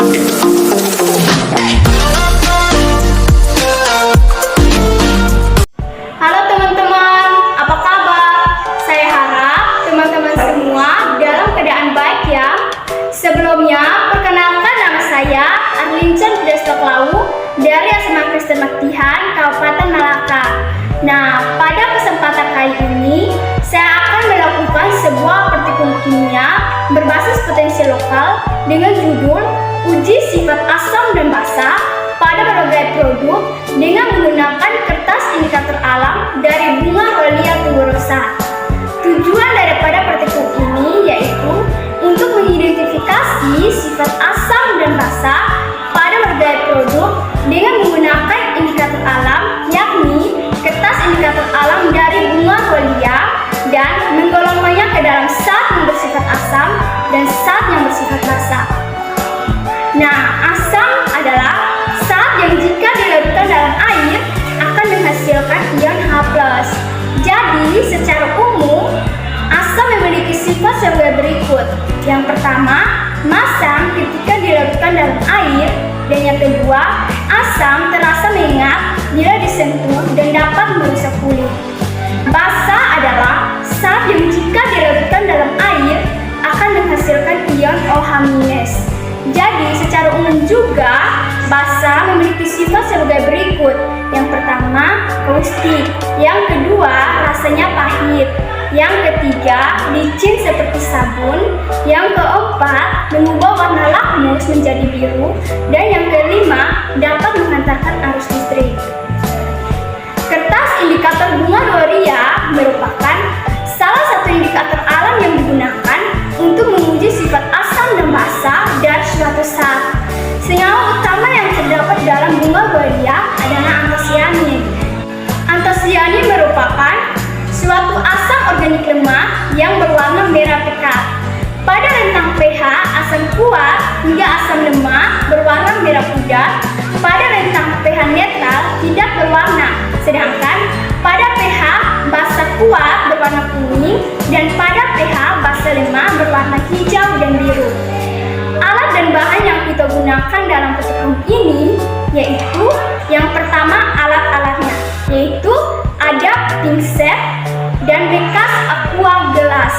Halo teman-teman, apa kabar? Saya harap teman-teman semua dalam keadaan baik ya. Sebelumnya, perkenalkan nama saya Arlinchan Destok-Lau dari SMA Kristen Maktihan, Kabupaten Malaka. Nah, pada kesempatan kali ini, saya akan melakukan sebuah praktikum kimia berbasis potensi lokal dengan judul Uji Sifat Asam dan Basa pada berbagai produk dengan menggunakan kertas indikator alam dari bunga Rollia tuberosa. Tujuan daripada praktikum ini yaitu untuk mengidentifikasi sifat asam dan basa pada berbagai produk dengan menggunakan indikator alam, yakni kertas indikator alam dari bunga Rollia, dan menggolongkannya ke dalam zat yang bersifat asam dan zat yang bersifat basa. Nah, asam adalah zat yang jika dilarutkan dalam air akan menghasilkan ion H+. Jadi, secara umum, asam memiliki sifat sebagai berikut. Yang pertama, masam ketika dilarutkan dalam air, dan yang kedua, asam terasa menyengat bila disentuh dan dapat merusak kulit. Basa adalah zat yang jika dilarutkan dalam air akan menghasilkan ion OH-. Jadi, secara umum juga, basa memiliki sifat sebagai berikut. Yang pertama, kaustik. Yang kedua, rasanya pahit. Yang ketiga, licin seperti sabun. Yang keempat, mengubah warna lakmus menjadi biru. Dan yang kelima, dapat menghantarkan arus listrik. Kertas indikator bunga Rollia merupakan salah satu indikator alam yang digunakan untuk menguji sifat asam dan basa dari suatu zat. Senyawa utama yang terdapat dalam bunga Rollia adalah antosianin. Antosianin merupakan suatu asam organik lemah yang berwarna merah pekat. Pada rentang pH asam kuat hingga asam lemah berwarna merah pudar, pada rentang pH netral tidak berwarna, sedangkan pada pH basa kuat berwarna kuning dan pada pH basa lemah berwarna hijau dan biru. Alat dan bahan yang kita gunakan dalam praktikum ini yaitu yang pertama alat-alatnya, yaitu ada pinset dan bekas aqua gelas.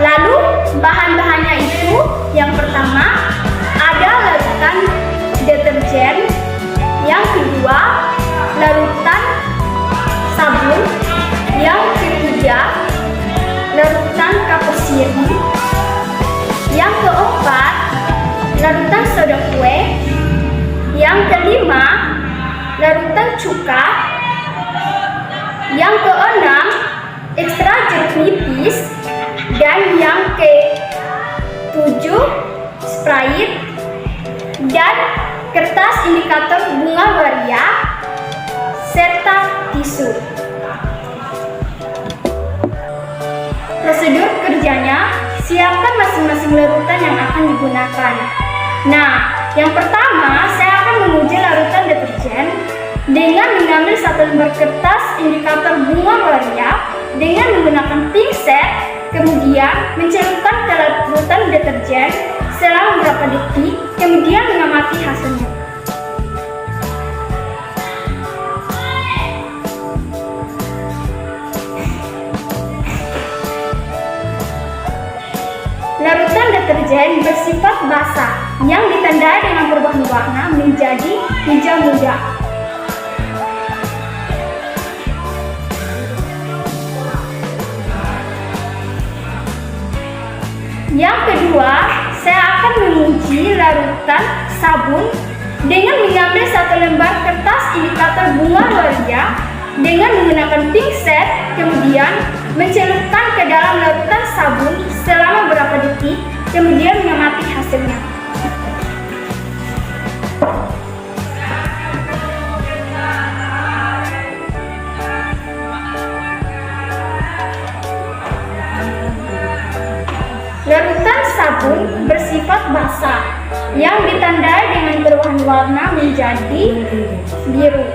Lalu bahan-bahannya itu yang pertama ada larutan deterjen, yang kedua larutan sabun, yang ketiga larutan kaposiri, yang keempat larutan soda kue, yang kelima larutan cuka, yang keenam ekstra jeruk nipis, dan yang ke-7 Sprite dan kertas indikator bunga Rollia serta tisu. Prosedur kerjanya, siapkan masing-masing larutan yang akan digunakan. Nah, yang pertama saya akan menguji larutan deterjen dengan mengambil satu lembar kertas indikator bunga Rollia dengan menggunakan pinset, kemudian mencelupkan ke larutan deterjen selama beberapa detik, kemudian mengamati hasilnya. Larutan deterjen bersifat basah yang ditandai dengan perubahan warna menjadi hijau muda. Yang kedua, saya akan menguji larutan sabun dengan mengambil satu lembar kertas indikator bunga Rollia dengan menggunakan pinset, kemudian mencelupkan ke dalam larutan sabun selama beberapa detik, kemudian mengamati hasilnya. Larutan sabun bersifat basah yang ditandai dengan perubahan warna menjadi biru.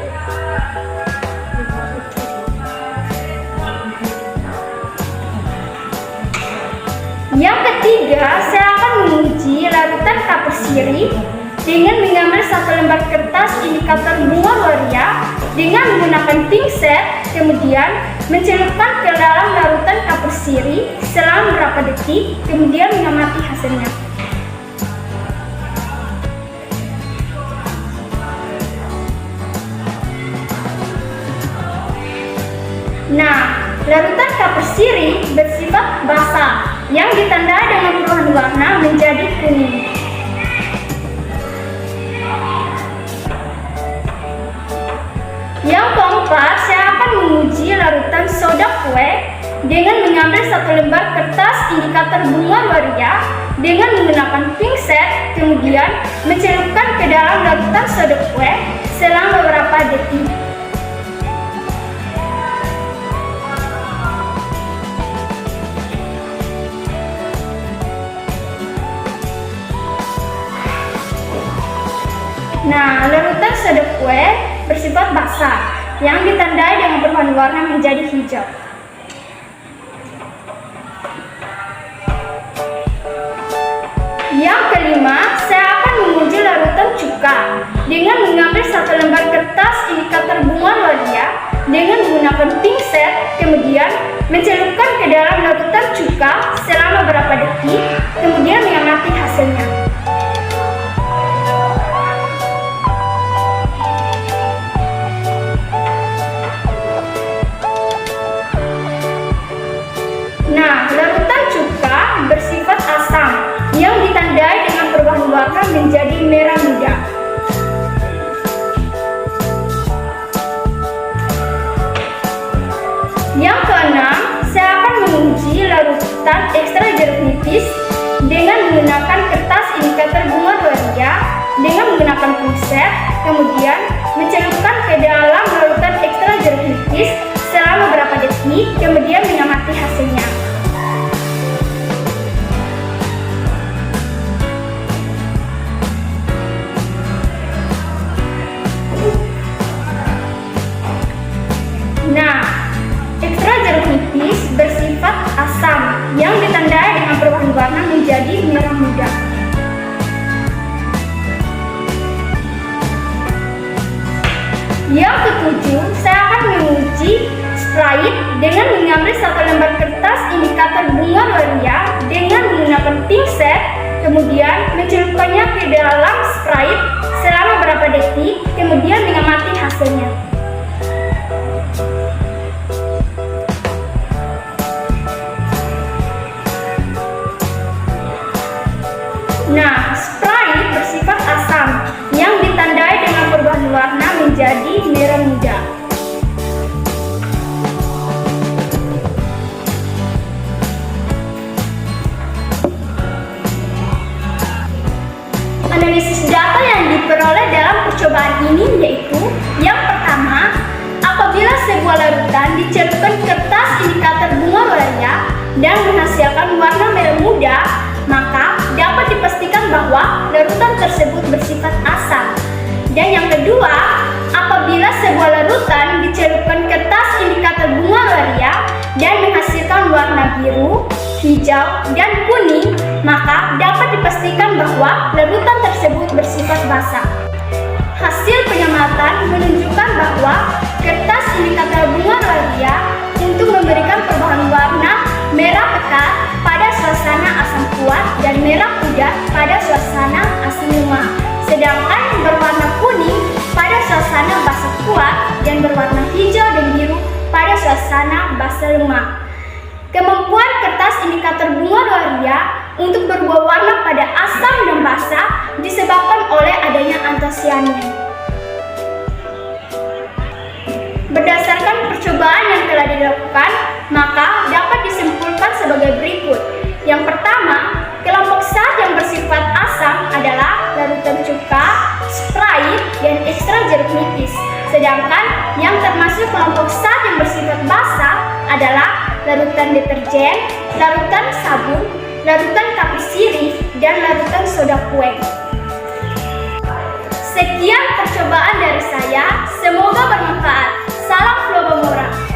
Yang ketiga, saya akan menguji larutan larutan kapur sirih dengan mengambil satu lembar kertas indikator bunga loria dengan menggunakan pingset, kemudian mencelupkan ke dalam larutan kapur sirih selama beberapa detik, kemudian mengamati hasilnya. Nah, larutan kapur sirih bersifat basah yang ditandai dengan perubahan warna menjadi kuning. Yang keempat, saya akan menguji larutan soda kue dengan mengambil satu lembar kertas indikator bunga loria dengan menggunakan pingset, kemudian mencelupkan ke dalam larutan soda kue selama beberapa detik. Nah, larutan soda kue bersifat basah yang ditandai dengan perubahan warna menjadi hijau. Yang kelima, saya akan menguji larutan cuka dengan mengambil satu lembar kertas indikator bunga loria dengan menggunakan pingset, kemudian mencelupkan ke dalam larutan cuka selama beberapa detik, kemudian mengamati hasilnya. Nah, larutan cuka bersifat asam yang ditandai dengan perubahan warna menjadi merah muda. Yang keenam, saya akan menguji larutan ekstra jeruk nipis dengan menggunakan kertas indikator bunga loria dengan menggunakan pingset, kemudian mencelupkan ke dalam larutan ekstra jeruk nipis selama beberapa detik, kemudian mengamati hasilnya. Nah, ekstra jeruk nipis bersifat asam yang ditandai dengan perubahan warna menjadi merah muda. Yang ketujuh, saya akan menguji Sprite dengan mengambil satu lembar kertas indikator bunga loria dengan menggunakan pingset, kemudian mencelupkannya ke dalam Sprite selama beberapa detik, kemudian mengamati hasilnya. Nah, Sprite bersifat asam yang ditandai dengan perubahan warna menjadi merah muda. Analisis data yang diperoleh dalam percobaan ini yaitu: yang pertama, apabila sebuah larutan dicelupkan kertas indikator bunga loria dan menghasilkan warna merah muda, maka dapat dipastikan bahwa larutan tersebut bersifat asam. Dan yang kedua, apabila sebuah larutan dicelupkan kertas indikator bunga loria dan menghasilkan warna biru, hijau, dan kuning, maka dapat dipastikan bahwa larutan tersebut bersifat basah. Hasil pengamatan menunjukkan bahwa kertas indikator bunga loria untuk memberikan perubahan warna merah pekat pada suasana asam kuat dan merah muda pada suasana asam lemah, sedangkan berwarna kuning pada suasana basah kuat dan berwarna hijau dan biru pada suasana basah lemah. Kemampuan kertas indikator bunga loria untuk berubah warna pada asam dan basah disebabkan oleh adanya antosianin. Berdasarkan percobaan yang telah dilakukan, maka dapat disimpulkan sebagai berikut. Yang pertama, kelompok zat yang bersifat asam adalah larutan cuka, Sprite, dan ekstra jeruk nipis. Sedangkan yang termasuk kelompok zat yang bersifat basah adalah larutan deterjen, larutan sabun, larutan kapur sirih, dan larutan soda kue. Sekian percobaan dari saya, semoga bermanfaat. Salam Flobomora.